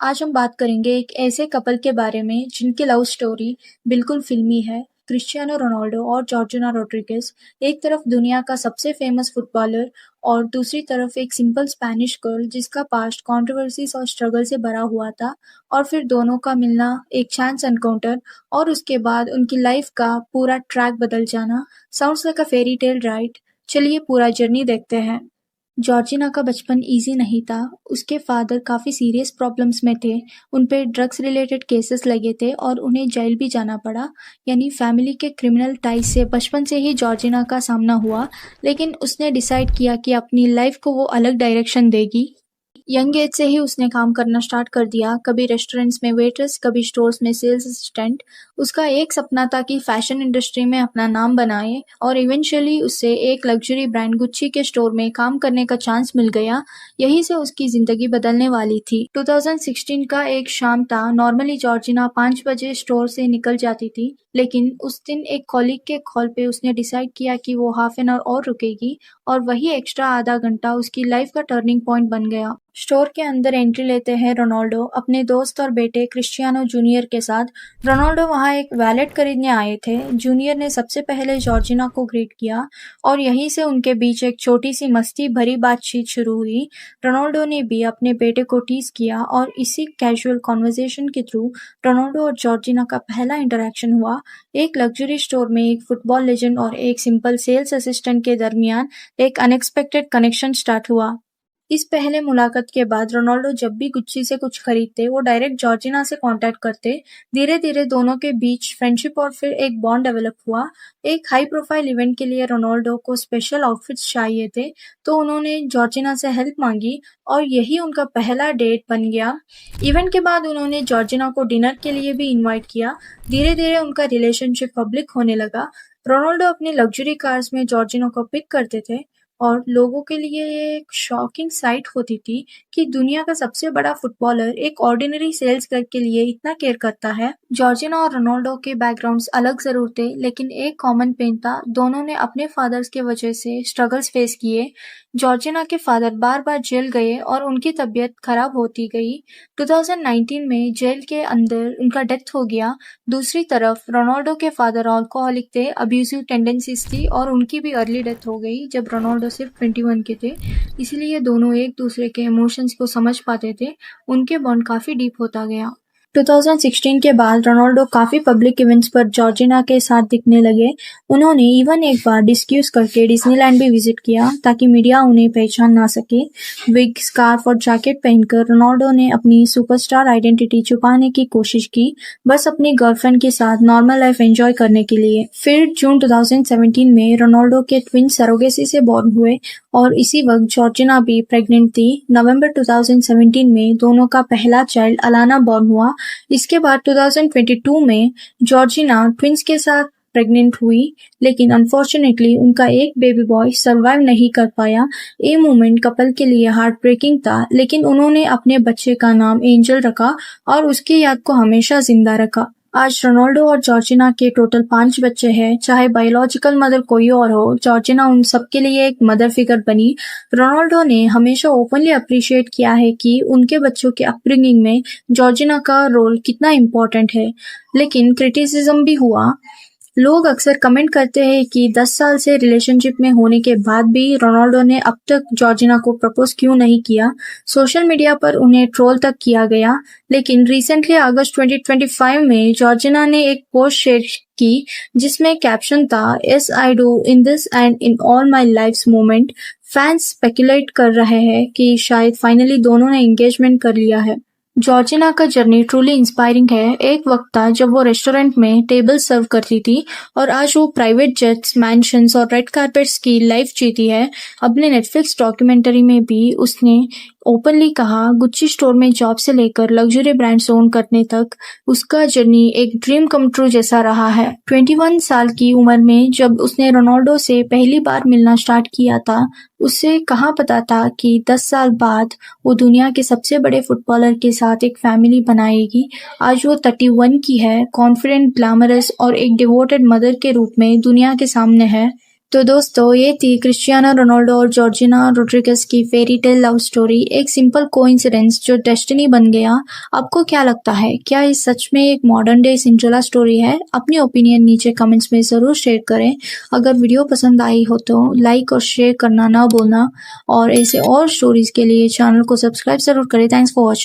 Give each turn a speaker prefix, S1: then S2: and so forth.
S1: आज हम बात करेंगे एक ऐसे कपल के बारे में जिनकी लव स्टोरी बिल्कुल फिल्मी है। क्रिस्टियानो रोनाल्डो और जॉर्जिना रोड्रिगेज। एक तरफ दुनिया का सबसे फेमस फुटबॉलर और दूसरी तरफ एक सिंपल स्पेनिश गर्ल जिसका पास्ट कंट्रोवर्सीज और स्ट्रगल से भरा हुआ था। और फिर दोनों का मिलना, एक चांस एनकाउंटर और उसके बाद उनकी लाइफ का पूरा ट्रैक बदल जाना। साउंड्स लाइक अ फेरी टेल, राइट? चलिए पूरा जर्नी देखते हैं। जॉर्जिना का बचपन इजी नहीं था। उसके फादर काफ़ी सीरियस प्रॉब्लम्स में थे। उन पे ड्रग्स रिलेटेड केसेस लगे थे और उन्हें जेल भी जाना पड़ा। यानी फैमिली के क्रिमिनल टाइज से बचपन से ही जॉर्जिना का सामना हुआ। लेकिन उसने डिसाइड किया कि अपनी लाइफ को वो अलग डायरेक्शन देगी। यंग एज से ही उसने काम करना स्टार्ट कर दिया, कभी रेस्टोरेंट्स में वेट्रेस, कभी स्टोर्स में सेल्स असिस्टेंट। उसका एक सपना था कि फैशन इंडस्ट्री में अपना नाम बनाए और इवेंचुअली उसे एक लग्जरी ब्रांड गुच्ची के स्टोर में काम करने का चांस मिल गया। यहीं से उसकी ज़िंदगी बदलने वाली थी। 2016 का एक शाम था। नॉर्मली जॉर्जिना 5 बजे स्टोर से निकल जाती थी, लेकिन उस दिन एक कॉलीग के कॉल पे उसने डिसाइड किया कि वो हाफ एन आवर और रुकेगी और वही एक्स्ट्रा आधा घंटा उसकी लाइफ का टर्निंग पॉइंट बन गया। स्टोर के अंदर एंट्री लेते हैं रोनाल्डो अपने दोस्त और बेटे क्रिस्टियानो जूनियर के साथ। रोनाल्डो वहां एक वैलेट खरीदने आए थे। जूनियर ने सबसे पहले जॉर्जिना को ग्रीट किया और यहीं से उनके बीच एक छोटी सी मस्ती भरी बातचीत शुरू हुई। रोनाल्डो ने भी अपने बेटे को टीज किया और इसी कैजुअल कॉन्वर्सेशन के थ्रू रोनाल्डो और जॉर्जिना का पहला इंटरेक्शन हुआ। एक लग्जरी स्टोर में एक फुटबॉल लेजेंड और एक सिंपल सेल्स असिस्टेंट के दरमियान एक अनएक्सपेक्टेड कनेक्शन स्टार्ट हुआ। इस पहले मुलाकात के बाद रोनाल्डो जब भी गुच्ची से कुछ खरीदते वो डायरेक्ट जॉर्जिना से कांटेक्ट करते। धीरे धीरे दोनों के बीच फ्रेंडशिप और फिर एक बॉन्ड डेवलप हुआ। एक हाई प्रोफाइल इवेंट के लिए रोनाल्डो को स्पेशल आउटफिट्स चाहिए थे, तो उन्होंने जॉर्जिना से हेल्प मांगी और यही उनका पहला डेट बन गया। इवेंट के बाद उन्होंने जॉर्जिना को डिनर के लिए भी इनवाइट किया। धीरे धीरे उनका रिलेशनशिप पब्लिक होने लगा। रोनाल्डो अपनी लग्जरी कार्स में जॉर्जिना को पिक करते थे और लोगों के लिए ये एक शॉकिंग साइट होती थी कि दुनिया का सबसे बड़ा फुटबॉलर एक ऑर्डिनरी सेल्स गर्ल के लिए इतना केयर करता है। जॉर्जिना और रोनाल्डो के बैकग्राउंड्स अलग जरूर थे, लेकिन एक कॉमन पेन था। दोनों ने अपने फादर्स के वजह से स्ट्रगल्स फेस किए। जॉर्जिना के फादर बार बार जेल गए और उनकी तबीयत खराब होती गई। 2019 में जेल के अंदर उनका डेथ हो गया। दूसरी तरफ रोनाल्डो के फादर अल्कोहलिक थे, अब्यूजिव टेंडेंसीज थी और उनकी भी अर्ली डेथ हो गई जब रोनाल्डो सिर्फ 21 के थे। इसलिए दोनों एक दूसरे के इमोशंस को समझ पाते थे। उनके बॉन्ड काफी डीप होता गया। 2016 के बाद रोनाल्डो काफी पब्लिक इवेंट्स पर जॉर्जिना के साथ दिखने लगे। उन्होंने इवन एक बार डिस्क्यूज करके डिज्नीलैंड भी विजिट किया ताकि मीडिया उन्हें पहचान ना सके। विग, स्कार्फ और जैकेट पहनकर रोनाल्डो ने अपनी सुपरस्टार आइडेंटिटी छुपाने की कोशिश की, बस अपनी गर्लफ्रेंड के साथ नॉर्मल लाइफ एंजॉय करने के लिए। फिर जून 2017 में रोनाल्डो के ट्विंस सरोगेसी से बॉर्न हुए और इसी वक्त जॉर्जिना भी प्रेग्नेंट थी। नवंबर 2017 में दोनों का पहला चाइल्ड अलाना बॉर्न हुआ। इसके बाद 2022 में जॉर्जिना ट्विंस के साथ प्रेग्नेंट हुई, लेकिन अनफॉर्चुनेटली उनका एक बेबी बॉय सरवाइव नहीं कर पाया। ये मोमेंट कपल के लिए हार्ट ब्रेकिंग था, लेकिन उन्होंने अपने बच्चे का नाम एंजल रखा और उसकी याद को हमेशा जिंदा रखा। आज रोनाल्डो और जॉर्जिना के टोटल 5 बच्चे हैं। चाहे बायोलॉजिकल मदर कोई और हो, जॉर्जिना उन सबके लिए एक मदर फिगर बनी। रोनाल्डो ने हमेशा ओपनली अप्रिशिएट किया है कि उनके बच्चों के अपब्रिंगिंग में जॉर्जिना का रोल कितना इम्पोर्टेंट है, लेकिन क्रिटिसिज्म भी हुआ। लोग अक्सर कमेंट करते हैं कि 10 साल से रिलेशनशिप में होने के बाद भी रोनाल्डो ने अब तक जॉर्जिना को प्रपोज क्यों नहीं किया। सोशल मीडिया पर उन्हें ट्रोल तक किया गया, लेकिन रिसेंटली अगस्त 2025 में जॉर्जिना ने एक पोस्ट शेयर की जिसमें कैप्शन था, "Yes, I do in this and in all my life's moment." Fans speculate कर रहे हैं कि शायद फाइनली दोनों ने एंगेजमेंट कर लिया है। जॉर्जिना का जर्नी ट्रूली इंस्पायरिंग है। एक वक्त था जब वो रेस्टोरेंट में टेबल सर्व करती थी और आज वो प्राइवेट जेट्स, मैंशंस और रेड कार्पेट्स की लाइफ जीती है। अपने नेटफ्लिक्स डॉक्यूमेंट्री में भी उसने ओपनली कहा, गुच्ची स्टोर में जॉब से लेकर लग्जरी ब्रांड्स ओन करने तक उसका जर्नी एक ड्रीम कम ट्रू जैसा रहा है। 21 साल की उम्र में जब उसने रोनाल्डो से पहली बार मिलना स्टार्ट किया था, उसे कहाँ पता था कि 10 साल बाद वो दुनिया के सबसे बड़े फुटबॉलर के साथ एक फैमिली बनाएगी। आज वो 31 की है, कॉन्फिडेंट, ग्लैमरस और एक डिवोटेड मदर के रूप में दुनिया के सामने है। तो दोस्तों, ये थी क्रिस्टियानो रोनाल्डो और जॉर्जिना रोड्रिगेज की फेरी टेल लव स्टोरी, एक सिंपल कोइंसिडेंस जो डेस्टिनी बन गया। आपको क्या लगता है, क्या ये सच में एक मॉडर्न डे सिंड्रेला स्टोरी है? अपनी ओपिनियन नीचे कमेंट्स में ज़रूर शेयर करें। अगर वीडियो पसंद आई हो तो लाइक और शेयर करना ना भूलना, और ऐसे और स्टोरीज के लिए चैनल को सब्सक्राइब ज़रूर करें। Thanks for watching.